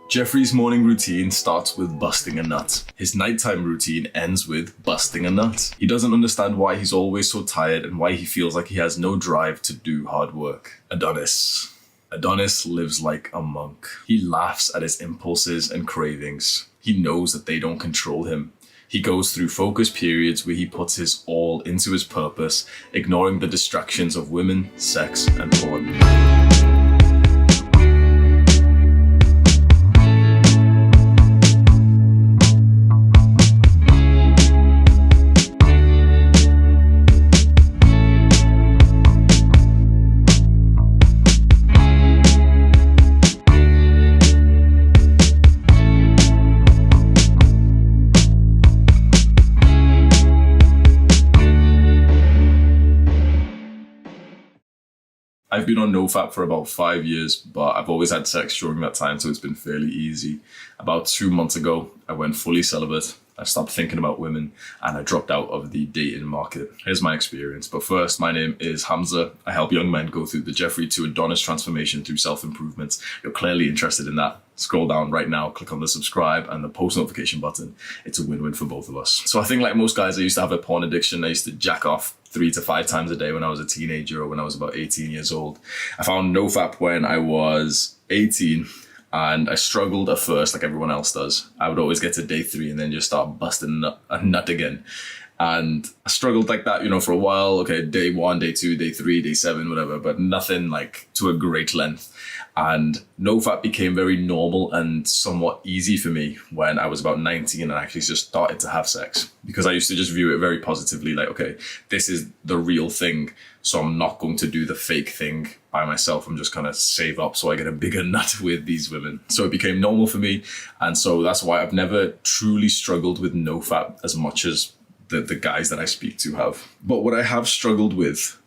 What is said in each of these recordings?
Jeffrey's morning routine starts with busting a nut. His nighttime routine ends with busting a nut. He doesn't understand why he's always so tired and why he feels like he has no drive to do hard work. Adonis. Adonis lives like a monk. He laughs at his impulses and cravings. He knows that they don't control him. He goes through focus periods where he puts his all into his purpose, ignoring the distractions of women, sex, and porn. I've been on NoFap for about 5 years, but I've always had sex during that time, so it's been fairly easy. About 2 months ago, I went fully celibate. I stopped thinking about women and I dropped out of the dating market. Here's my experience. But first, my name is Hamza. I help young men go through the Jeffrey to Adonis transformation through self-improvement. You're clearly interested in that. Scroll down right now, click on the subscribe and the post notification button. It's a win-win for both of us. So I think like most guys, I used to have a porn addiction. I used to jack off 3 to 5 times a day when I was a teenager or when I was about 18 years old. I found NoFap when I was 18. And I struggled at first like everyone else does. I would always get to day 3 and then just start busting a nut again. And I struggled like that, for a while. Okay, day 1, day 2, day 3, day 7, whatever, but nothing like to a great length. And NoFap became very normal and somewhat easy for me when I was about 19 and I actually just started to have sex. Because I used to just view it very positively, like, okay, this is the real thing. So I'm not going to do the fake thing by myself. I'm just gonna save up so I get a bigger nut with these women. So it became normal for me. And so that's why I've never truly struggled with NoFap as much as the guys that I speak to have. But what I have struggled with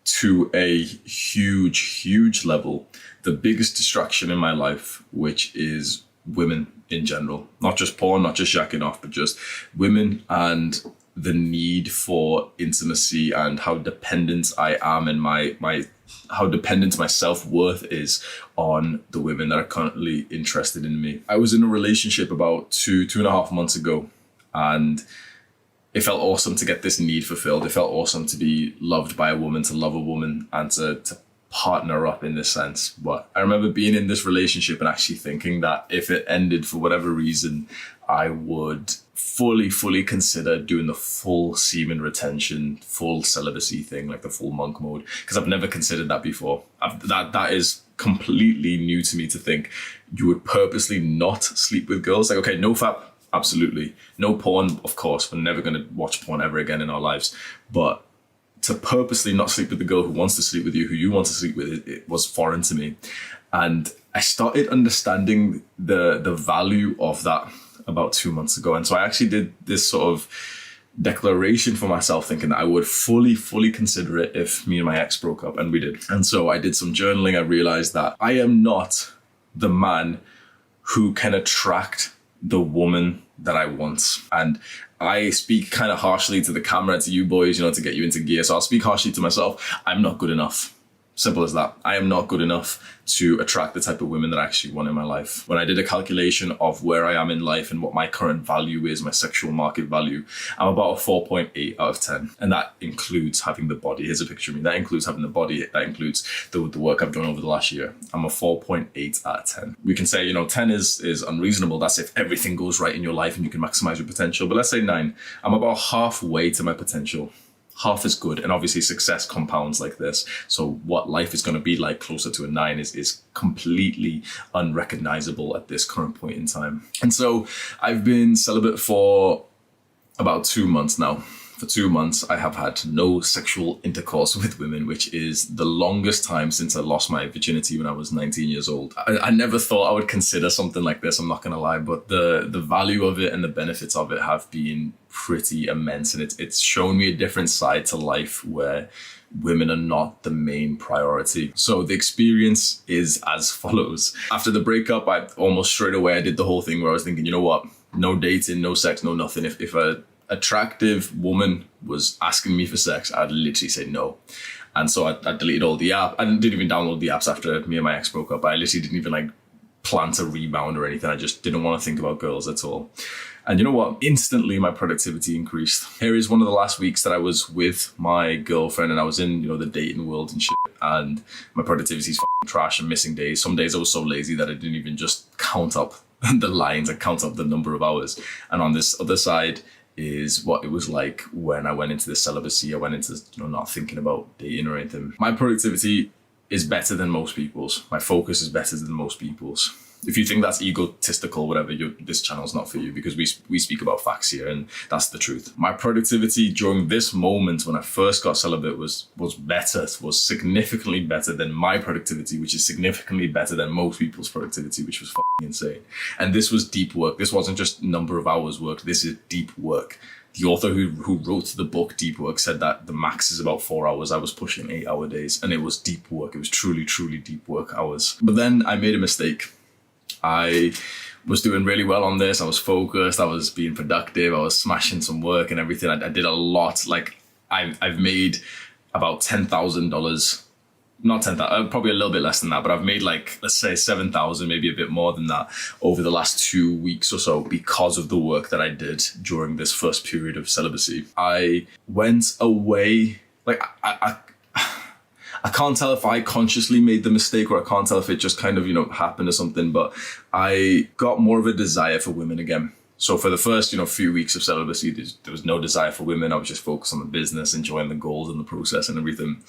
to a huge level, the biggest distraction in my life, which is women in general, not just porn, not just jacking off, but just women and the need for intimacy and how dependent I am and how dependent my self-worth is on the women that are currently interested in me. I was in a relationship about two and a half months ago, and it felt awesome to get this need fulfilled. It felt awesome to be loved by a woman, to love a woman, and to partner up in this sense. But I remember being in this relationship and actually thinking that if it ended for whatever reason, I would fully consider doing the full semen retention, full celibacy thing, like the full monk mode, because I've never considered that before. That is completely new to me, to think you would purposely not sleep with girls. Like, okay, NoFap, absolutely. No porn, of course. We're never going to watch porn ever again in our lives. But to purposely not sleep with the girl who wants to sleep with you, who you want to sleep with, it was foreign to me. And I started understanding the value of that about 2 months ago. And so I actually did this sort of declaration for myself, thinking that I would fully consider it if me and my ex broke up, and we did. And so I did some journaling. I realized that I am not the man who can attract the woman that I want. And I speak kind of harshly to the camera, to you boys, to get you into gear. So I'll speak harshly to myself. I'm not good enough. Simple as that. I am not good enough to attract the type of women that I actually want in my life. When I did a calculation of where I am in life and what my current value is, my sexual market value, I'm about a 4.8 out of 10. And that includes having the body. Here's a picture of me. That includes having the body. That includes the work I've done over the last year. I'm a 4.8 out of 10. We can say, 10 is unreasonable. That's if everything goes right in your life and you can maximize your potential. But let's say 9. I'm about halfway to my potential. Half is good, and obviously success compounds like this. So what life is going to be like closer to a 9 is completely unrecognizable at this current point in time. And so I've been celibate for about 2 months now. For 2 months, I have had no sexual intercourse with women, which is the longest time since I lost my virginity when I was 19 years old. I never thought I would consider something like this, I'm not going to lie, but the value of it and the benefits of it have been pretty immense. And it's shown me a different side to life where women are not the main priority. So the experience is as follows. After the breakup, I almost straight away, I did the whole thing where I was thinking, you know what? No dating, no sex, no nothing. If a attractive woman was asking me for sex, I'd literally say no. And so I deleted all the app. I didn't even download the apps after me and my ex broke up. I literally didn't even plan to rebound or anything. I just didn't want to think about girls at all. And you know what? Instantly, my productivity increased. Here is one of the last weeks that I was with my girlfriend and I was in, the dating world and shit. And my productivity's fucking trash and missing days. Some days I was so lazy that I didn't even just count up the lines. I count up the number of hours. And on this other side is what it was like when I went into the celibacy. I went into, not thinking about dating or anything. My productivity is better than most people's. My focus is better than most people's. If you think that's egotistical, whatever, this channel's not for you, because we speak about facts here and that's the truth. My productivity during this moment when I first got celibate was significantly better than my productivity, which is significantly better than most people's productivity, which was fucking insane. And this was deep work. This wasn't just number of hours worked. This is deep work. The author who wrote the book Deep Work said that the max is about 4 hours. I was pushing 8-hour days and it was deep work. It was truly, truly deep work hours. But then I made a mistake. I was doing really well on this. I was focused. I was being productive. I was smashing some work and everything. I did a lot. Like I've made about $10,000, not 10,000, probably a little bit less than that, but I've made let's say 7,000, maybe a bit more than that over the last 2 weeks or so because of the work that I did during this first period of celibacy. I went away, I can't tell if I consciously made the mistake or I can't tell if it just kind of, happened or something, but I got more of a desire for women again. So for the first, few weeks of celibacy, there was no desire for women. I was just focused on the business, enjoying the goals and the process and everything.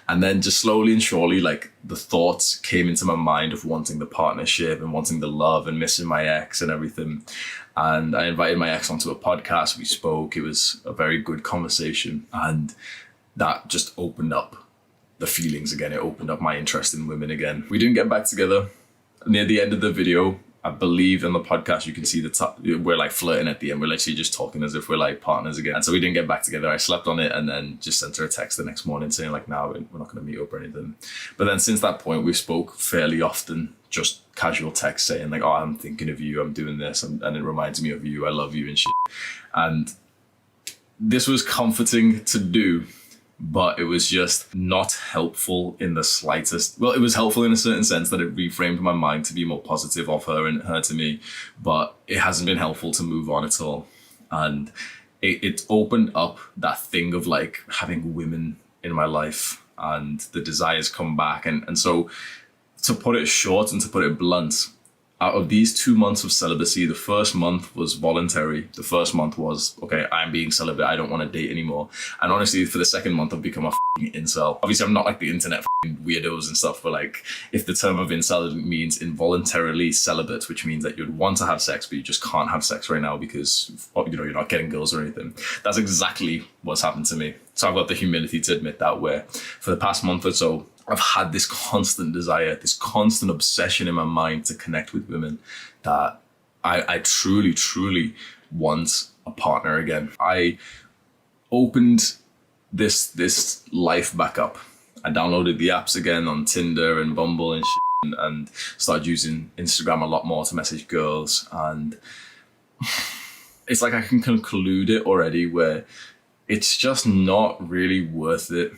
And then just slowly and surely, the thoughts came into my mind of wanting the partnership and wanting the love and missing my ex and everything. And I invited my ex onto a podcast. We spoke. It was a very good conversation. And that just opened up the feelings again. It opened up my interest in women again. We didn't get back together. Near the end of the video, I believe in the podcast, you can see we're flirting at the end. We're literally just talking as if we're partners again. And so we didn't get back together. I slept on it and then just sent her a text the next morning saying no, we're not going to meet up or anything. But then since that point, we spoke fairly often, just casual text saying oh, I'm thinking of you, I'm doing this, and it reminds me of you, I love you and shit. And this was comforting to do, but it was just not helpful in the slightest. Well, it was helpful in a certain sense that it reframed my mind to be more positive of her and her to me, but it hasn't been helpful to move on at all. And it opened up that thing of having women in my life and the desires come back. And so to put it short and to put it blunt, out of these 2 months of celibacy, the first month was voluntary. The first month was, okay, I'm being celibate. I don't want to date anymore. And honestly, for the second month, I've become a f***ing incel. Obviously, I'm not the internet f***ing weirdos and stuff, but if the term of incel means involuntarily celibate, which means that you'd want to have sex, but you just can't have sex right now because, you're not getting girls or anything. That's exactly what's happened to me. So I've got the humility to admit that, where for the past month or so, I've had this constant desire, this constant obsession in my mind to connect with women, that I truly, truly want a partner again. I opened this life back up. I downloaded the apps again on Tinder and Bumble and shit, and started using Instagram a lot more to message girls. And it's I can conclude it already, where it's just not really worth it.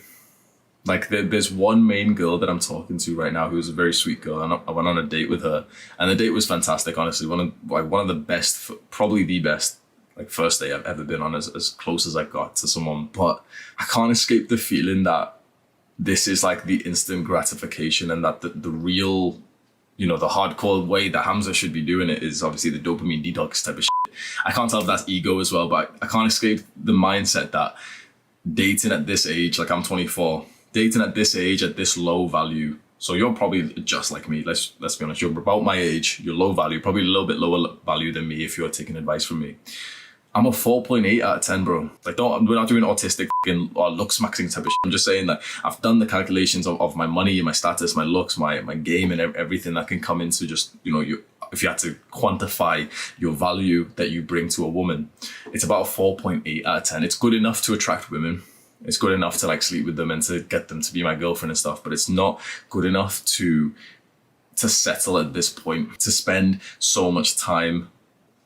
There's one main girl that I'm talking to right now who's a very sweet girl, and I went on a date with her, and the date was fantastic. Honestly, one of the best, probably the best, first date I've ever been on, as close as I got to someone. But I can't escape the feeling that this is the instant gratification, and that the real, the hardcore way that Hamza should be doing it is obviously the dopamine detox type of shit. I can't tell if that's ego as well, but I can't escape the mindset that dating at this age, I'm 24. Dating at this age, at this low value. So you're probably just like me. Let's be honest. You're about my age. You're low value, probably a little bit lower value than me if you're taking advice from me. I'm a 4.8 out of 10, bro. We're not doing autistic or looks maxing type of shit. I'm just saying I've done the calculations of my money, my status, my looks, my game, and everything that can come into just, if you had to quantify your value that you bring to a woman, it's about a 4.8 out of 10. It's good enough to attract women. It's good enough to sleep with them and to get them to be my girlfriend and stuff, but it's not good enough to settle at this point, to spend so much time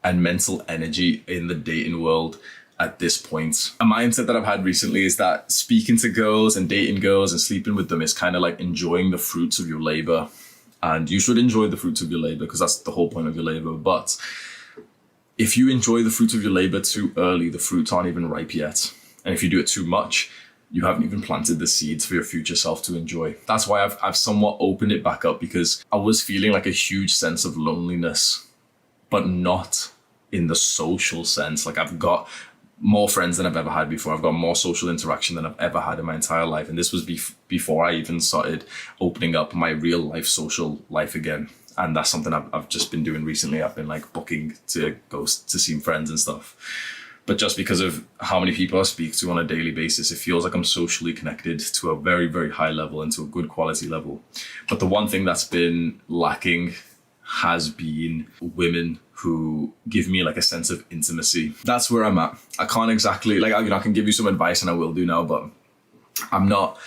and mental energy in the dating world at this point. A mindset that I've had recently is that speaking to girls and dating girls and sleeping with them is kind of enjoying the fruits of your labor. And you should enjoy the fruits of your labor, because that's the whole point of your labor. But if you enjoy the fruits of your labor too early, the fruits aren't even ripe yet. And if you do it too much, you haven't even planted the seeds for your future self to enjoy. That's why I've somewhat opened it back up, because I was feeling like a huge sense of loneliness, but not in the social sense. Like, I've got more friends than I've ever had before. I've got more social interaction than I've ever had in my entire life. And this was before I even started opening up my real life social life again. And that's something I've just been doing recently. I've been like booking to go to see friends and stuff. But just because of how many people I speak to on a daily basis, it feels like I'm socially connected to a very, very high level and to a good quality level. But the one thing that's been lacking has been women who give me like a sense of intimacy. That's where I'm at. I can't exactly, like, I can give you some advice, and I will do now, but I'm not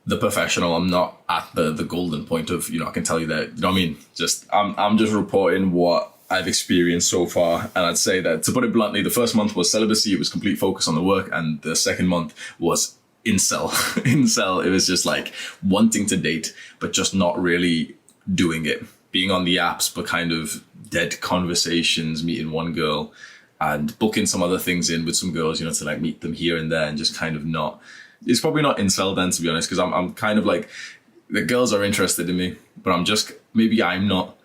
the professional. I'm not at the golden point of, I can tell you that, you know what I mean? I'm just reporting what I've experienced so far. And I'd say that, to put it bluntly, the first month was celibacy. It was complete focus on the work. And the second month was incel. Incel. It was just like wanting to date, but just not really doing it. Being on the apps, but kind of dead conversations, meeting one girl and booking some other things in with some girls, to like meet them here and there, and just kind of not. It's probably not incel then, to be honest, because I'm kind of like, the girls are interested in me, but maybe I'm not.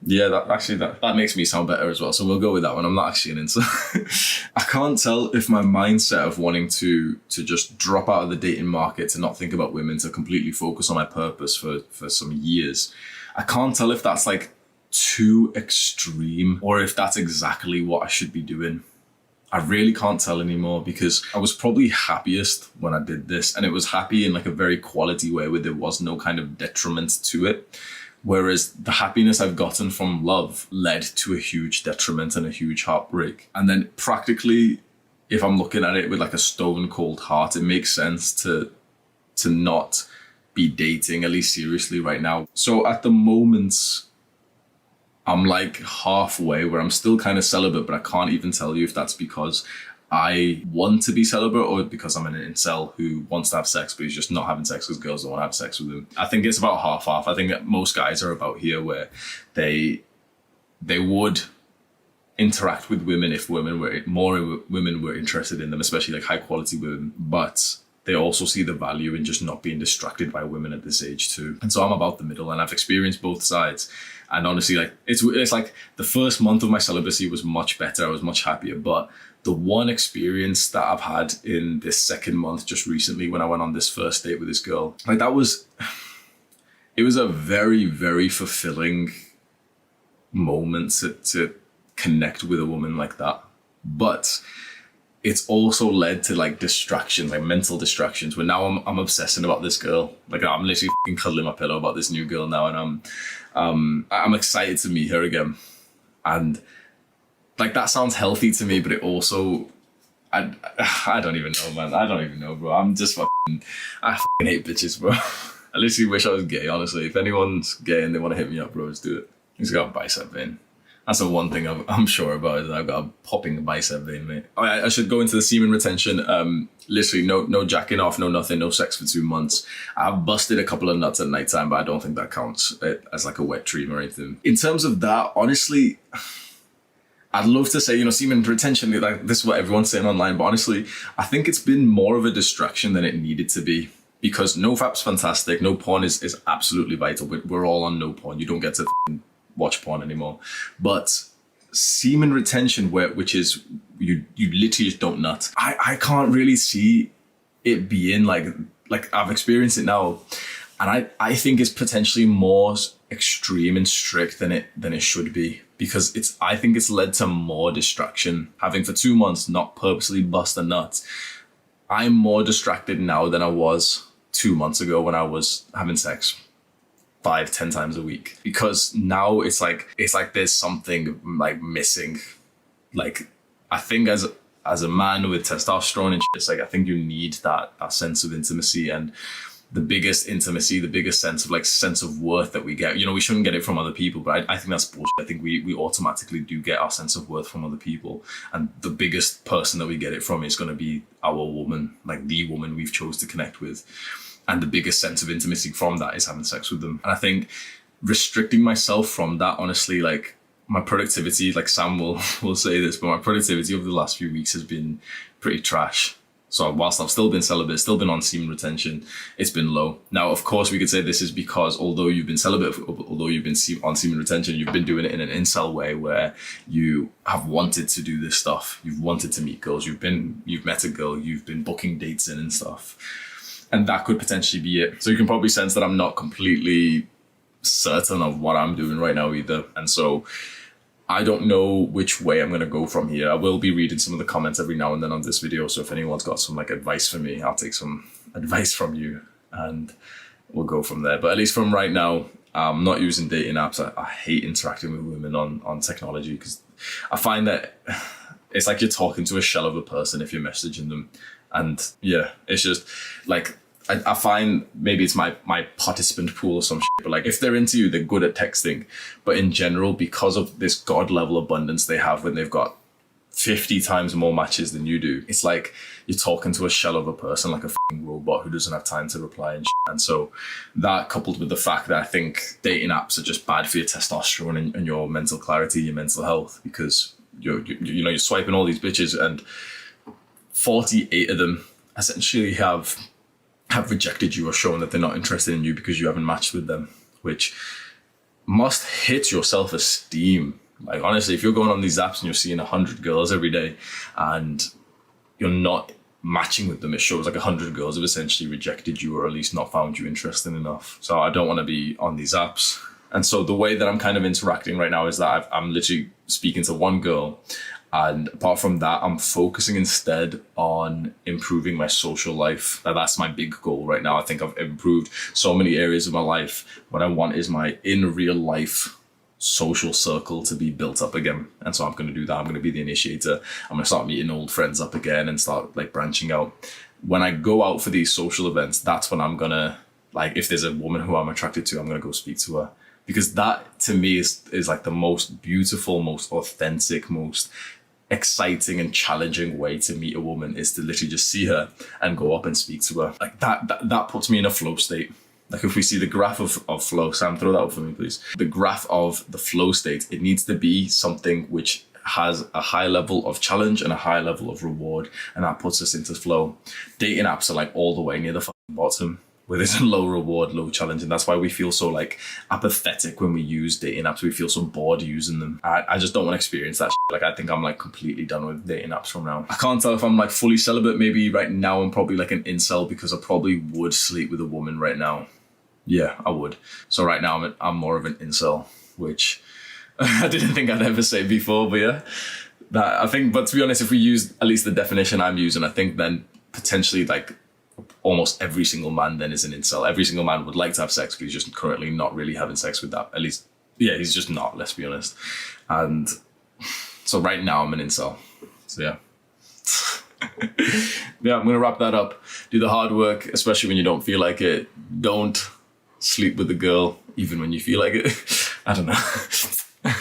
Yeah, that makes me sound better as well. So we'll go with that one. I'm not actually an incel. I can't tell if my mindset of wanting to just drop out of the dating market, to not think about women, to completely focus on my purpose for some years, I can't tell if that's like too extreme or if that's exactly what I should be doing. I really can't tell anymore, because I was probably happiest when I did this, and it was happy in like a very quality way where there was no kind of detriment to it. Whereas the happiness I've gotten from love led to a huge detriment and a huge heartbreak. And then practically, if I'm looking at it with like a stone cold heart, it makes sense to not be dating, at least seriously right now. So at the moment, I'm like halfway where I'm still kind of celibate, but I can't even tell you if that's because I want to be celibate or because I'm an incel who wants to have sex, but he's just not having sex because girls don't want to have sex with him. I think it's about half-half. I think that most guys are about here where they would interact with women if more women were interested in them, especially like high quality women. But they also see the value in just not being distracted by women at this age too. And so I'm about the middle, and I've experienced both sides. And honestly, like it's like the first month of my celibacy was much better. I was much happier. But the one experience that I've had in this second month just recently, when I went on this first date with this girl, like it was a very, very fulfilling moment to connect with a woman like that. But it's also led to like distractions, like mental distractions, where now I'm obsessing about this girl. Like I'm literally cuddling my pillow about this new girl now, and I'm excited to meet her again. And like that sounds healthy to me, but it also, I don't even know, man. I don't even know, bro. I fucking hate bitches, bro. I literally wish I was gay, honestly. If anyone's gay and they want to hit me up, bro, let's do it. He's got a bicep vein. That's the one thing I'm sure about, is I've got a popping bicep vein, mate. Oh, I should go into the semen retention. Literally no jacking off, no nothing, no sex for 2 months. I've busted a couple of nuts at nighttime, but I don't think that counts as like a wet dream or anything. In terms of that, honestly, I'd love to say, semen retention, like this is what everyone's saying online, but honestly, I think it's been more of a distraction than it needed to be. Because NoFap's fantastic. No porn is absolutely vital. We're all on no porn. You don't get to watch porn anymore. But semen retention, which is you literally just don't nut. I can't really see it being like I've experienced it now, and I think it's potentially more extreme and strict than it should be, because I think it's led to more distraction. Having for 2 months not purposely bust a nut, I'm more distracted now than I was 2 months ago when I was having sex 5-10 times a week, because now it's like there's something like missing. Like I think as a man with testosterone and shit, it's like I think you need that sense of intimacy, and the biggest intimacy, the biggest sense of worth that we get. We shouldn't get it from other people, but I think that's bullshit. I think we automatically do get our sense of worth from other people, and the biggest person that we get it from is going to be our woman, like the woman we've chose to connect with. And the biggest sense of intimacy from that is having sex with them. And I think restricting myself from that, honestly, like my productivity, like Sam will say this, but my productivity over the last few weeks has been pretty trash. So whilst I've still been celibate, still been on semen retention, it's been low. Now, of course, we could say this is because although you've been celibate, although you've been on semen retention, you've been doing it in an incel way where you have wanted to do this stuff. You've wanted to meet girls. You've met a girl. You've been booking dates in and stuff. And that could potentially be it. So you can probably sense that I'm not completely certain of what I'm doing right now either. And so I don't know which way I'm going to go from here. I will be reading some of the comments every now and then on this video. So if anyone's got some like advice for me, I'll take some advice from you and we'll go from there. But at least from right now, I'm not using dating apps. I hate interacting with women on technology because I find that it's like you're talking to a shell of a person if you're messaging them. And yeah, it's just like, I find maybe it's my participant pool or some shit, but like if they're into you, they're good at texting. But in general, because of this God level abundance they have when they've got 50 times more matches than you do, it's like you're talking to a shell of a person, like a fucking robot who doesn't have time to reply and shit. And so that coupled with the fact that I think dating apps are just bad for your testosterone and your mental clarity, your mental health, because you're swiping all these bitches and 48 of them essentially have rejected you or shown that they're not interested in you because you haven't matched with them, which must hit your self-esteem. Like honestly, if you're going on these apps and you're seeing 100 girls every day and you're not matching with them, it shows like 100 girls have essentially rejected you or at least not found you interesting enough. So I don't want to be on these apps. And so the way that I'm kind of interacting right now is that I'm literally speaking to one girl. And apart from that, I'm focusing instead on improving my social life. That's my big goal right now. I think I've improved so many areas of my life. What I want is my in real life social circle to be built up again. And so I'm going to do that. I'm going to be the initiator. I'm going to start meeting old friends up again and start like branching out. When I go out for these social events, that's when I'm going to, like, if there's a woman who I'm attracted to, I'm going to go speak to her. Because that to me is like the most beautiful, most authentic, most exciting and challenging way to meet a woman is to literally just see her and go up and speak to her. Like that puts me in a flow state. Like if we see the graph of flow, Sam, throw that up for me, please. The graph of the flow state, it needs to be something which has a high level of challenge and a high level of reward. And that puts us into flow. Dating apps are like all the way near the fucking bottom, where there's a low reward, low challenge. And that's why we feel so like apathetic when we use dating apps. We feel so bored using them. I just don't want to experience that shit. Like I think I'm like completely done with dating apps from now. I can't tell if I'm like fully celibate. Maybe right now I'm probably like an incel because I probably would sleep with a woman right now. Yeah, I would. So right now I'm more of an incel, which I didn't think I'd ever say before, but yeah. That I think, but to be honest, if we use at least the definition I'm using, I think then potentially like almost every single man then is an incel. Every single man would like to have sex, but he's just currently not really having sex with that. At least, yeah, he's just not, let's be honest. And so right now I'm an incel. So yeah. Yeah, I'm going to wrap that up. Do the hard work, especially when you don't feel like it. Don't sleep with a girl, even when you feel like it. I don't know.